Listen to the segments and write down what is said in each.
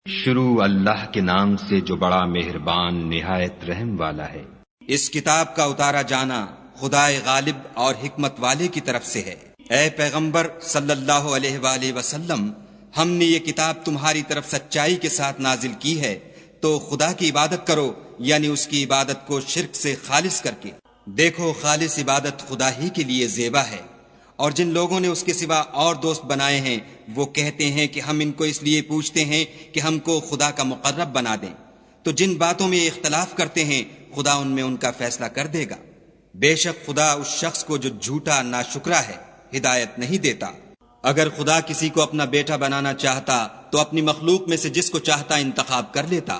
شروع اللہ کے نام سے جو بڑا مہربان نہایت رحم والا ہے۔ اس کتاب کا اتارا جانا خدائے غالب اور حکمت والے کی طرف سے ہے۔ اے پیغمبر صلی اللہ علیہ وآلہ وسلم، ہم نے یہ کتاب تمہاری طرف سچائی کے ساتھ نازل کی ہے، تو خدا کی عبادت کرو، یعنی اس کی عبادت کو شرک سے خالص کر کے۔ دیکھو، خالص عبادت خدا ہی کے لیے زیبا ہے، اور جن لوگوں نے اس کے سوا اور دوست بنائے ہیں وہ کہتے ہیں کہ ہم ان کو اس لیے پوچھتے ہیں کہ ہم کو خدا کا مقرب بنا دیں، تو جن باتوں میں اختلاف کرتے ہیں خدا ان میں ان کا فیصلہ کر دے گا۔ بے شک خدا اس شخص کو جو جھوٹا ناشکرا ہے ہدایت نہیں دیتا۔ اگر خدا کسی کو اپنا بیٹا بنانا چاہتا تو اپنی مخلوق میں سے جس کو چاہتا انتخاب کر لیتا۔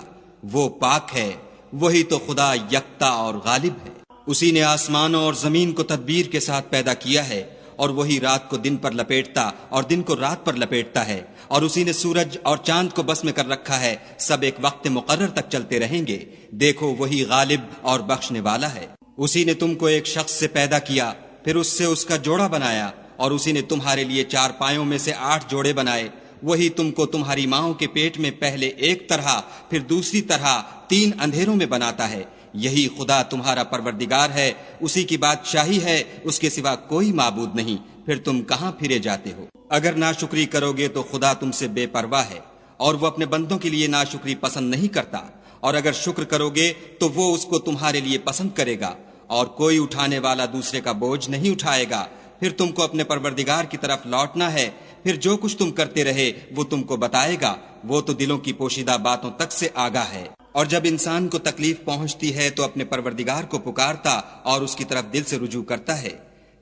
وہ پاک ہے، وہی تو خدا یکتا اور غالب ہے۔ اسی نے آسمانوں اور زمین کو تدبیر کے ساتھ پیدا کیا ہے، اور وہی رات کو دن پر لپیٹتا اور دن کو رات پر لپیٹتا ہے، اور اسی نے سورج اور چاند کو بس میں کر رکھا ہے، سب ایک وقت مقرر تک چلتے رہیں گے۔ دیکھو، وہی غالب اور بخشنے والا ہے۔ اسی نے تم کو ایک شخص سے پیدا کیا، پھر اس سے اس کا جوڑا بنایا، اور اسی نے تمہارے لیے 4 پایوں میں سے 8 جوڑے بنائے۔ وہی تم کو تمہاری ماؤں کے پیٹ میں پہلے ایک طرح پھر دوسری طرح 3 اندھیروں میں بناتا ہے۔ یہی خدا تمہارا پروردگار ہے، اسی کی بادشاہی ہے، اس کے سوا کوئی معبود نہیں۔ پھر تم کہاں پھرے جاتے ہو؟ اگر ناشکری کرو گے تو خدا تم سے بے پرواہ ہے، اور وہ اپنے بندوں کے لیے ناشکری پسند نہیں کرتا، اور اگر شکر کرو گے تو وہ اس کو تمہارے لیے پسند کرے گا، اور کوئی اٹھانے والا دوسرے کا بوجھ نہیں اٹھائے گا۔ پھر تم کو اپنے پروردگار کی طرف لوٹنا ہے، پھر جو کچھ تم کرتے رہے وہ تم کو بتائے گا، وہ تو دلوں کی پوشیدہ باتوں تک سے آگاہ ہے۔ اور جب انسان کو تکلیف پہنچتی ہے تو اپنے پروردگار کو پکارتا اور اس کی طرف دل سے رجوع کرتا ہے۔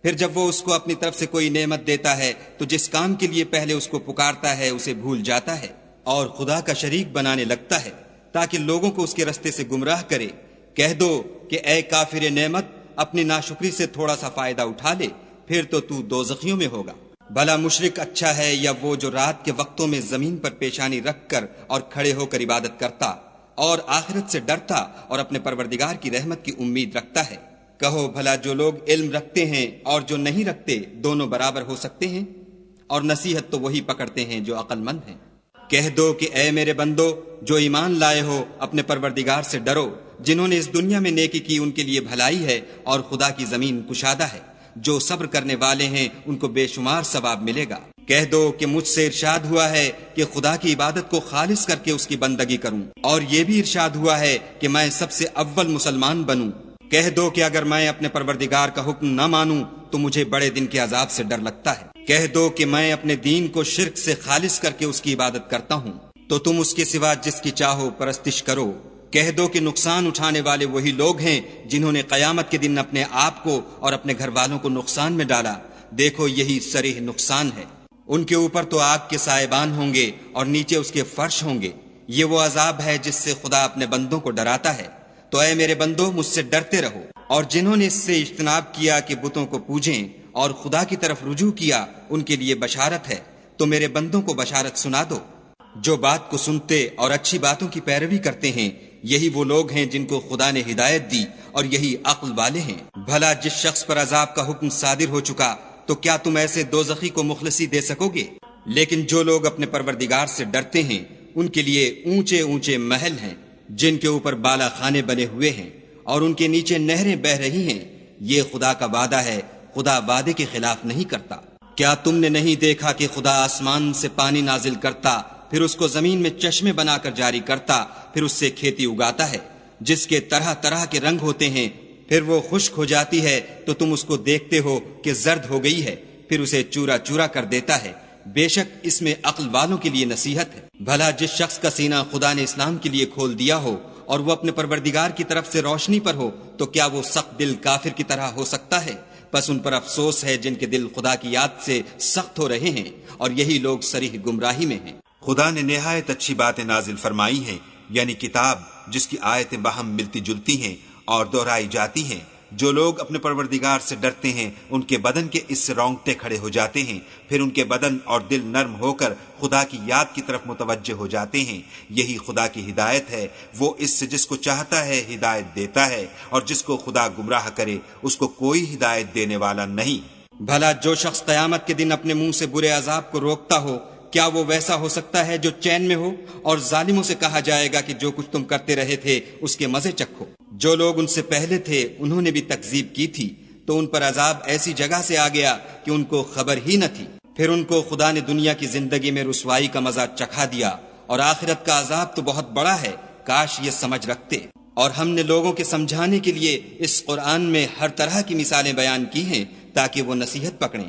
پھر جب وہ اس کو اپنی طرف سے کوئی نعمت دیتا ہے تو جس کام کے لیے پہلے اس کو پکارتا ہے اسے بھول جاتا ہے، اور خدا کا شریک بنانے لگتا ہے تاکہ لوگوں کو اس کے رستے سے گمراہ کرے۔ کہہ دو کہ اے کافر نعمت، اپنی ناشکری سے تھوڑا سا فائدہ اٹھا لے، پھر تو دوزخیوں میں ہوگا۔ بھلا مشرک اچھا ہے یا وہ جو رات کے وقتوں میں زمین پر پیشانی رکھ کر اور کھڑے ہو کر عبادت کرتا اور آخرت سے ڈرتا اور اپنے پروردگار کی رحمت کی امید رکھتا ہے؟ کہو بھلا جو لوگ علم رکھتے ہیں اور جو نہیں رکھتے دونوں برابر ہو سکتے ہیں؟ اور نصیحت تو وہی پکڑتے ہیں جو عقل مند ہیں۔ کہہ دو کہ اے میرے بندو جو ایمان لائے ہو، اپنے پروردگار سے ڈرو۔ جنہوں نے اس دنیا میں نیکی کی ان کے لیے بھلائی ہے، اور خدا کی زمین کشادہ ہے۔ جو صبر کرنے والے ہیں ان کو بے شمار ثواب ملے گا۔ کہہ دو کہ مجھ سے ارشاد ہوا ہے کہ خدا کی عبادت کو خالص کر کے اس کی بندگی کروں، اور یہ بھی ارشاد ہوا ہے کہ میں سب سے اول مسلمان بنوں۔ کہہ دو کہ اگر میں اپنے پروردگار کا حکم نہ مانوں تو مجھے بڑے دن کے عذاب سے ڈر لگتا ہے۔ کہہ دو کہ میں اپنے دین کو شرک سے خالص کر کے اس کی عبادت کرتا ہوں، تو تم اس کے سوا جس کی چاہو پرستش کرو۔ کہہ دو کہ نقصان اٹھانے والے وہی لوگ ہیں جنہوں نے قیامت کے دن اپنے آپ کو اور اپنے گھر والوں کو نقصان میں ڈالا۔ دیکھو، یہی صریح نقصان ہے۔ ان کے اوپر تو آگ کے سائبان ہوں گے اور نیچے اس کے فرش ہوں گے۔ یہ وہ عذاب ہے جس سے خدا اپنے بندوں کو ڈراتا ہے۔ تو اے میرے بندو، مجھ سے ڈرتے رہو، اور جنہوں نے اس سے اجتناب کیا کہ بتوں کو پوجیں اور خدا کی طرف رجوع کیا ان کے لیے بشارت ہے۔ تو میرے بندوں کو بشارت سنا دو۔ جو بات کو سنتے اور اچھی باتوں کی پیروی کرتے ہیں یہی وہ لوگ ہیں جن کو خدا نے ہدایت دی، اور یہی عقل والے ہیں۔ بھلا جس شخص پر عذاب کا حکم صادر ہو چکا تو کیا تم ایسے دوزخی کو مخلصی دے سکو گے؟ لیکن جو لوگ اپنے پروردگار سے ڈرتے ہیں ان کے لیے اونچے اونچے محل ہیں جن کے اوپر بالا خانے بنے ہوئے ہیں، اور ان کے نیچے نہریں بہہ رہی ہیں۔ یہ خدا کا وعدہ ہے، خدا وعدے کے خلاف نہیں کرتا۔ کیا تم نے نہیں دیکھا کہ خدا آسمان سے پانی نازل کرتا، پھر اس کو زمین میں چشمے بنا کر جاری کرتا، پھر اس سے کھیتی اگاتا ہے جس کے طرح طرح کے رنگ ہوتے ہیں، پھر وہ خشک ہو جاتی ہے تو تم اس کو دیکھتے ہو کہ زرد ہو گئی ہے، پھر اسے چورا چورا کر دیتا ہے۔ بے شک اس میں عقل والوں کے لیے نصیحت ہے۔ بھلا جس شخص کا سینہ خدا نے اسلام کے لیے کھول دیا ہو اور وہ اپنے پروردگار کی طرف سے روشنی پر ہو تو کیا وہ سخت دل کافر کی طرح ہو سکتا ہے؟ بس ان پر افسوس ہے جن کے دل خدا کی یاد سے سخت ہو رہے ہیں، اور یہی لوگ صریح گمراہی میں ہیں۔ خدا نے نہایت اچھی باتیں نازل فرمائی ہیں، یعنی کتاب جس کی آیتیں باہم ملتی جلتی ہیں اور دہرائی جاتی ہیں۔ جو لوگ اپنے پروردگار سے ڈرتے ہیں ان کے بدن کے اس سے رونگٹے کھڑے ہو جاتے ہیں، پھر ان کے بدن اور دل نرم ہو کر خدا کی یاد کی طرف متوجہ ہو جاتے ہیں۔ یہی خدا کی ہدایت ہے، وہ اس سے جس کو چاہتا ہے ہدایت دیتا ہے، اور جس کو خدا گمراہ کرے اس کو کوئی ہدایت دینے والا نہیں۔ بھلا جو شخص قیامت کے دن اپنے منہ سے برے عذاب کو روکتا ہو کیا وہ ویسا ہو سکتا ہے جو چین میں ہو؟ اور ظالموں سے کہا جائے گا کہ جو کچھ تم کرتے رہے تھے اس کے مزے چکھو۔ جو لوگ ان سے پہلے تھے انہوں نے بھی تکذیب کی تھی، تو ان پر عذاب ایسی جگہ سے آ گیا کہ ان کو خبر ہی نہ تھی۔ پھر ان کو خدا نے دنیا کی زندگی میں رسوائی کا مزہ چکھا دیا، اور آخرت کا عذاب تو بہت بڑا ہے، کاش یہ سمجھ رکھتے۔ اور ہم نے لوگوں کے سمجھانے کے لیے اس قرآن میں ہر طرح کی مثالیں بیان کی ہیں تاکہ وہ نصیحت پکڑیں۔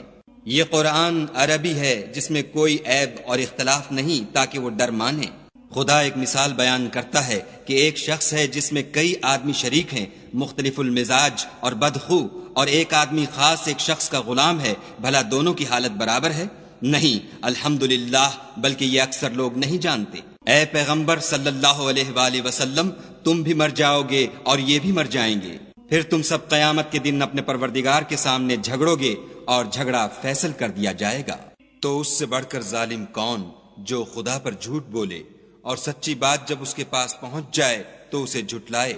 یہ قرآن عربی ہے جس میں کوئی عیب اور اختلاف نہیں تاکہ وہ ڈر مانیں۔ خدا ایک مثال بیان کرتا ہے کہ ایک شخص ہے جس میں کئی آدمی شریک ہیں، مختلف المزاج اور بدخو، اور ایک آدمی خاص ایک شخص کا غلام ہے، بھلا دونوں کی حالت برابر ہے؟ نہیں، الحمدللہ، بلکہ یہ اکثر لوگ نہیں جانتے۔ اے پیغمبر صلی اللہ علیہ وآلہ وسلم، تم بھی مر جاؤ گے اور یہ بھی مر جائیں گے، پھر تم سب قیامت کے دن اپنے پروردگار کے سامنے جھگڑو گے اور جھگڑا فیصل کر دیا جائے گا۔ تو اس سے بڑھ کر ظالم کون جو خدا پر جھوٹ بولے اور سچی بات جب اس کے پاس پہنچ جائے تو اسے جھٹلائے؟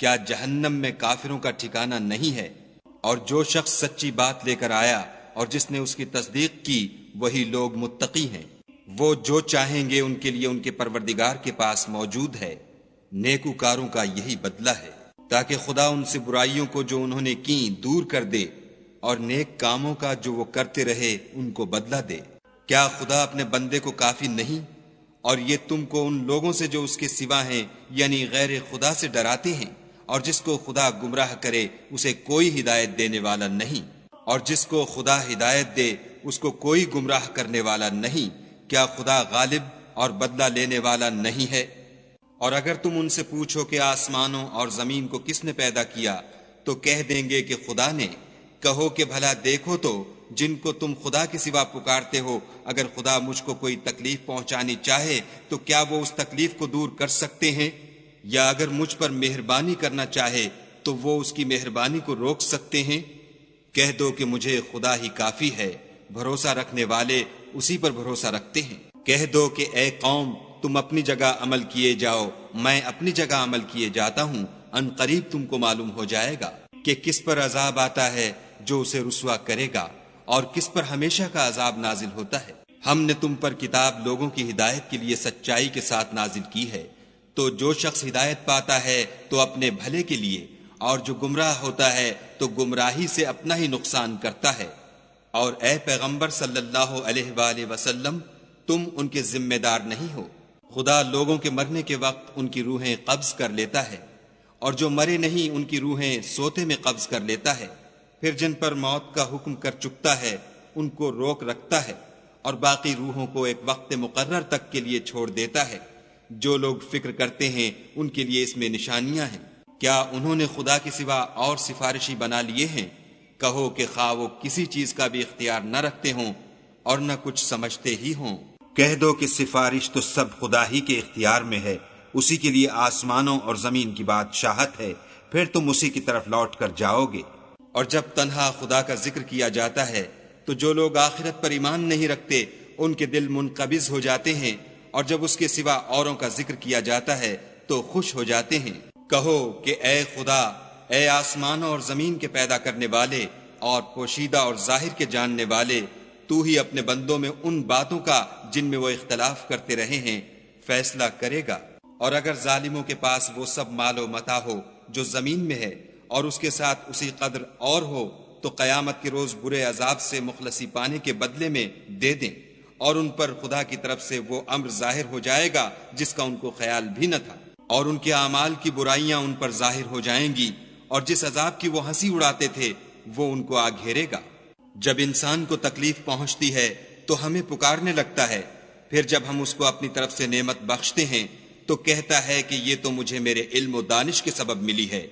کیا جہنم میں کافروں کا ٹھکانہ نہیں ہے؟ اور جو شخص سچی بات لے کر آیا اور جس نے اس کی تصدیق کی، وہی لوگ متقی ہیں۔ وہ جو چاہیں گے ان کے لیے ان کے پروردگار کے پاس موجود ہے، نیکوکاروں کا یہی بدلہ ہے، تاکہ خدا ان سے برائیوں کو جو انہوں نے کی دور کر دے، اور نیک کاموں کا جو وہ کرتے رہے ان کو بدلہ دے۔ کیا خدا اپنے بندے کو کافی نہیں؟ اور یہ تم کو ان لوگوں سے جو اس کے سوا ہیں یعنی غیر خدا سے ڈراتے ہیں، اور جس کو خدا گمراہ کرے اسے کوئی ہدایت دینے والا نہیں، اور جس کو خدا ہدایت دے اس کو کوئی گمراہ کرنے والا نہیں۔ کیا خدا غالب اور بدلہ لینے والا نہیں ہے؟ اور اگر تم ان سے پوچھو کہ آسمانوں اور زمین کو کس نے پیدا کیا، تو کہہ دیں گے کہ خدا نے۔ کہو کہ بھلا دیکھو تو جن کو تم خدا کے سوا پکارتے ہو، اگر خدا مجھ کو کوئی تکلیف پہنچانی چاہے تو کیا وہ اس تکلیف کو دور کر سکتے ہیں؟ یا اگر مجھ پر مہربانی کرنا چاہے تو وہ اس کی مہربانی کو روک سکتے ہیں؟ کہہ دو کہ مجھے خدا ہی کافی ہے، بھروسہ رکھنے والے اسی پر بھروسہ رکھتے ہیں۔ کہہ دو کہ اے قوم، تم اپنی جگہ عمل کیے جاؤ، میں اپنی جگہ عمل کیے جاتا ہوں، ان قریب تم کو معلوم ہو جائے گا کہ کس پر عذاب آتا ہے جو اسے رسوا کرے گا، اور کس پر ہمیشہ کا عذاب نازل ہوتا ہے۔ ہم نے تم پر کتاب لوگوں کی ہدایت کے لیے سچائی کے ساتھ نازل کی ہے، تو جو شخص ہدایت پاتا ہے تو اپنے بھلے کے لیے، اور جو گمراہ ہوتا ہے تو گمراہی سے اپنا ہی نقصان کرتا ہے۔ اور اے پیغمبر صلی اللہ علیہ وآلہ وسلم، تم ان کے ذمہ دار نہیں ہو۔ خدا لوگوں کے مرنے کے وقت ان کی روحیں قبض کر لیتا ہے، اور جو مرے نہیں ان کی روحیں سوتے میں قبض کر لیتا ہے، پھر جن پر موت کا حکم کر چکتا ہے ان کو روک رکھتا ہے، اور باقی روحوں کو ایک وقت مقرر تک کے لیے چھوڑ دیتا ہے۔ جو لوگ فکر کرتے ہیں ان کے لیے اس میں نشانیاں ہیں۔ کیا انہوں نے خدا کے سوا اور سفارشی بنا لیے ہیں؟ کہو کہ خواہ وہ کسی چیز کا بھی اختیار نہ رکھتے ہوں اور نہ کچھ سمجھتے ہی ہوں۔ کہہ دو کہ سفارش تو سب خدا ہی کے اختیار میں ہے، اسی کے لیے آسمانوں اور زمین کی بادشاہت ہے، پھر تم اسی کی طرف لوٹ کر جاؤ گے۔ اور جب تنہا خدا کا ذکر کیا جاتا ہے تو جو لوگ آخرت پر ایمان نہیں رکھتے ان کے دل منقبض ہو جاتے ہیں، اور جب اس کے سوا اوروں کا ذکر کیا جاتا ہے تو خوش ہو جاتے ہیں۔ کہو کہ اے خدا، اے آسمانوں اور زمین کے پیدا کرنے والے اور پوشیدہ اور ظاہر کے جاننے والے، تو ہی اپنے بندوں میں ان باتوں کا جن میں وہ اختلاف کرتے رہے ہیں فیصلہ کرے گا۔ اور اگر ظالموں کے پاس وہ سب مال و متاع ہو جو زمین میں ہے، اور اس کے ساتھ اسی قدر اور ہو، تو قیامت کے روز برے عذاب سے مخلصی پانے کے بدلے میں دے دیں، اور ان پر خدا کی طرف سے وہ امر ظاہر ہو جائے گا جس کا ان کو خیال بھی نہ تھا، اور ان کے اعمال کی برائیاں ان پر ظاہر ہو جائیں گی، اور جس عذاب کی وہ ہنسی اڑاتے تھے وہ ان کو آ گھیرے گا۔ جب انسان کو تکلیف پہنچتی ہے تو ہمیں پکارنے لگتا ہے، پھر جب ہم اس کو اپنی طرف سے نعمت بخشتے ہیں تو کہتا ہے کہ یہ تو مجھے میرے علم و دانش کے سبب ملی ہے۔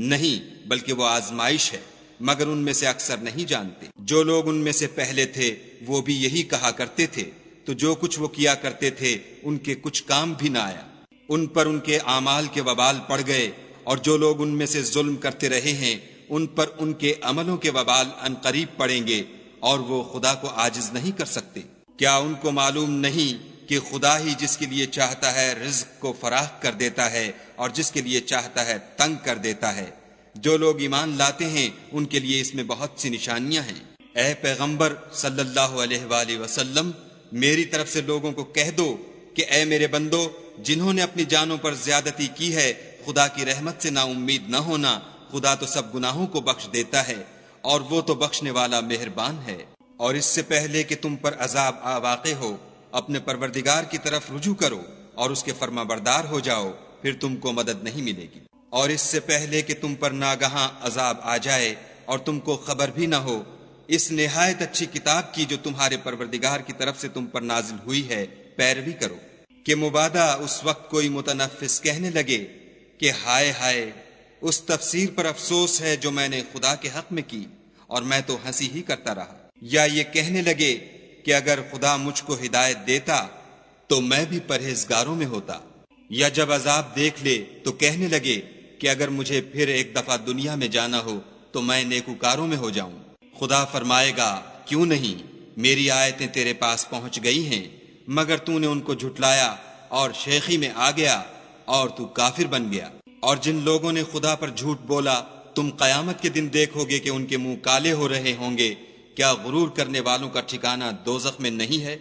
نہیں، بلکہ وہ آزمائش ہے، مگر ان میں سے اکثر نہیں جانتے۔ جو لوگ ان میں سے پہلے تھے وہ بھی یہی کہا کرتے تھے، تو جو کچھ وہ کیا کرتے تھے ان کے کچھ کام بھی نہ آیا، ان پر ان کے اعمال کے وبال پڑ گئے، اور جو لوگ ان میں سے ظلم کرتے رہے ہیں ان پر ان کے عملوں کے وبال ان قریب پڑیں گے، اور وہ خدا کو عاجز نہیں کر سکتے۔ کیا ان کو معلوم نہیں کہ خدا ہی جس کے لیے چاہتا ہے رزق کو فراخ کر دیتا ہے اور جس کے لیے چاہتا ہے تنگ کر دیتا ہے؟ جو لوگ ایمان لاتے ہیں ان کے لیے اس میں بہت سی نشانیاں ہیں۔ اے پیغمبر صلی اللہ علیہ وآلہ وسلم، میری طرف سے لوگوں کو کہہ دو کہ اے میرے بندو، جنہوں نے اپنی جانوں پر زیادتی کی ہے، خدا کی رحمت سے نا امید نہ ہونا، خدا تو سب گناہوں کو بخش دیتا ہے اور وہ تو بخشنے والا مہربان ہے۔ اور اس سے پہلے کہ تم پر عذاب واقع ہو، اپنے پروردگار کی طرف رجوع کرو اور اس کے فرما بردار ہو جاؤ، پھر تم کو مدد نہیں ملے گی۔ اور اس سے پہلے کہ تم پر ناگہاں عذاب آ جائے اور تم کو خبر بھی نہ ہو، اس نہایت اچھی کتاب کی جو تمہارے پروردگار کی طرف سے تم پر نازل ہوئی ہے پیروی کرو، کہ مبادا اس وقت کوئی متنفس کہنے لگے کہ ہائے ہائے، اس تفسیر پر افسوس ہے جو میں نے خدا کے حق میں کی اور میں تو ہنسی ہی کرتا رہا، یا یہ کہنے لگے کہ اگر خدا مجھ کو ہدایت دیتا تو میں بھی پرہیزگاروں میں ہوتا، یا جب عذاب دیکھ لے تو کہنے لگے کہ اگر مجھے پھر ایک دفعہ دنیا میں جانا ہو تو میں نیکوکاروں میں ہو جاؤں۔ خدا فرمائے گا، کیوں نہیں، میری آیتیں تیرے پاس پہنچ گئی ہیں، مگر تو نے ان کو جھٹلایا اور شیخی میں آ گیا اور تو کافر بن گیا۔ اور جن لوگوں نے خدا پر جھوٹ بولا، تم قیامت کے دن دیکھو گے کہ ان کے منہ کالے ہو رہے ہوں گے۔ کیا غرور کرنے والوں کا ٹھکانہ دوزخ میں نہیں ہے؟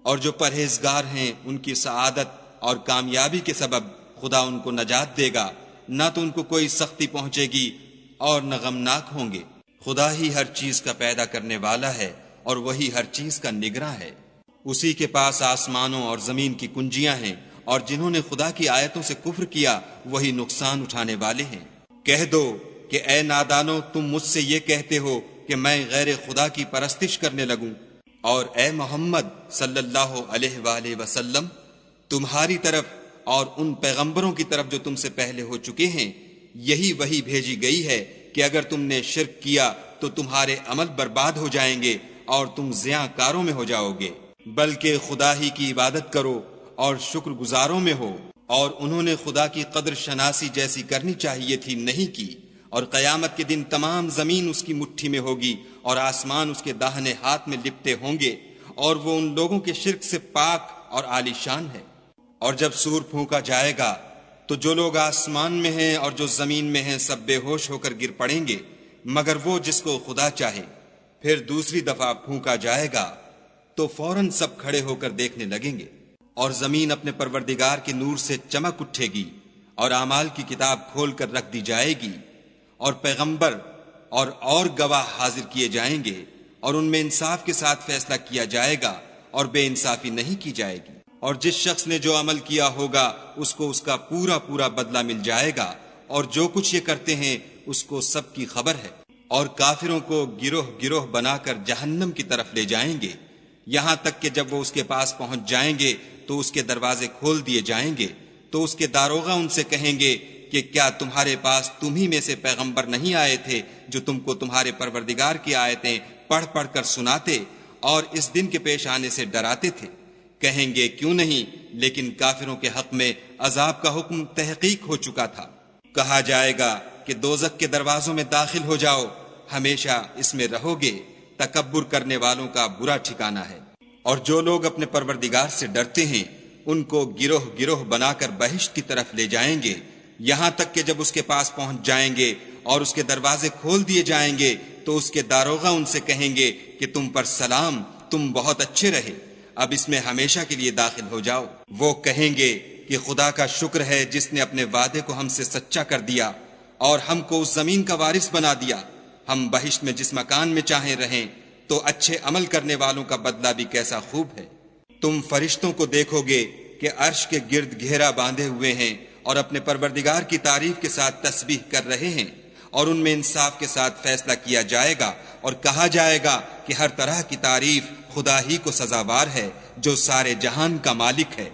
اور جو پرہیزگار ہیں ان کی سعادت اور کامیابی کے سبب خدا ان کو نجات دے گا، نہ تو ان کو کوئی سختی پہنچے گی اور نہ غمناک ہوں گے۔ خدا ہی ہر چیز کا پیدا کرنے والا ہے اور وہی ہر چیز کا نگراں ہے۔ اسی کے پاس آسمانوں اور زمین کی کنجیاں ہیں، اور جنہوں نے خدا کی آیتوں سے کفر کیا وہی نقصان اٹھانے والے ہیں۔ کہہ دو کہ اے نادانو، تم مجھ سے یہ کہتے ہو کہ میں غیر خدا کی پرستش کرنے لگوں، اور اے محمد صلی اللہ علیہ وآلہ وسلم، تمہاری طرف اور ان پیغمبروں کی طرف جو تم سے پہلے ہو چکے ہیں یہی وحی بھیجی گئی ہے کہ اگر تم نے شرک کیا تو تمہارے عمل برباد ہو جائیں گے اور تم زیاں کاروں میں ہو جاؤ گے، بلکہ خدا ہی کی عبادت کرو اور شکر گزاروں میں ہو۔ اور انہوں نے خدا کی قدر شناسی جیسی کرنی چاہیے تھی، نہیں کی، اور قیامت کے دن تمام زمین اس کی مٹھی میں ہوگی اور آسمان اس کے داہنے ہاتھ میں لپٹے ہوں گے، اور وہ ان لوگوں کے شرک سے پاک اور عالی شان ہے۔ اور جب سور پھونکا جائے گا تو جو لوگ آسمان میں ہیں اور جو زمین میں ہیں سب بے ہوش ہو کر گر پڑیں گے، مگر وہ جس کو خدا چاہے۔ پھر دوسری دفعہ پھونکا جائے گا تو فوراً سب کھڑے ہو کر دیکھنے لگیں گے، اور زمین اپنے پروردگار کے نور سے چمک اٹھے گی اور اعمال کی کتاب کھول کر رکھ دی جائے گی، اور پیغمبر اور گواہ حاضر کیے جائیں گے، اور ان میں انصاف کے ساتھ فیصلہ کیا جائے گا اور بے انصافی نہیں کی جائے گی۔ اور جس شخص نے جو عمل کیا ہوگا اس کو اس کا پورا پورا بدلہ مل جائے گا، اور جو کچھ یہ کرتے ہیں اس کو سب کی خبر ہے۔ اور کافروں کو گروہ گروہ بنا کر جہنم کی طرف لے جائیں گے، یہاں تک کہ جب وہ اس کے پاس پہنچ جائیں گے تو اس کے دروازے کھول دیے جائیں گے، تو اس کے داروغہ ان سے کہیں گے کہ کیا تمہارے پاس تم ہی میں سے پیغمبر نہیں آئے تھے جو تم کو تمہارے پروردگار کی آیتیں پڑھ پڑھ کر سناتے اور اس دن کے پیش آنے سے ڈراتے تھے؟ کہیں گے کیوں نہیں، لیکن کافروں کے حق میں عذاب کا حکم تحقیق ہو چکا تھا۔ کہا جائے گا کہ دوزخ کے دروازوں میں داخل ہو جاؤ، ہمیشہ اس میں رہو گے، تکبر کرنے والوں کا برا ٹھکانہ ہے۔ اور جو لوگ اپنے پروردگار سے ڈرتے ہیں ان کو گروہ گروہ بنا کر بہشت کی طرف لے جائیں گے، یہاں تک کہ جب اس کے پاس پہنچ جائیں گے اور اس کے دروازے کھول دیے جائیں گے تو اس کے داروغہ ان سے کہیں گے کہ تم پر سلام، تم بہت اچھے رہے، اب اس میں ہمیشہ کے لیے داخل ہو جاؤ۔ وہ کہیں گے کہ خدا کا شکر ہے جس نے اپنے وعدے کو ہم سے سچا کر دیا اور ہم کو اس زمین کا وارث بنا دیا، ہم بہشت میں جس مکان میں چاہیں رہیں، تو اچھے عمل کرنے والوں کا بدلہ بھی کیسا خوب ہے۔ تم فرشتوں کو دیکھو گے کہ عرش کے گرد گھیرا باندھے ہوئے ہیں اور اپنے پروردگار کی تعریف کے ساتھ تسبیح کر رہے ہیں، اور ان میں انصاف کے ساتھ فیصلہ کیا جائے گا اور کہا جائے گا کہ ہر طرح کی تعریف خدا ہی کو سزاوار ہے جو سارے جہان کا مالک ہے۔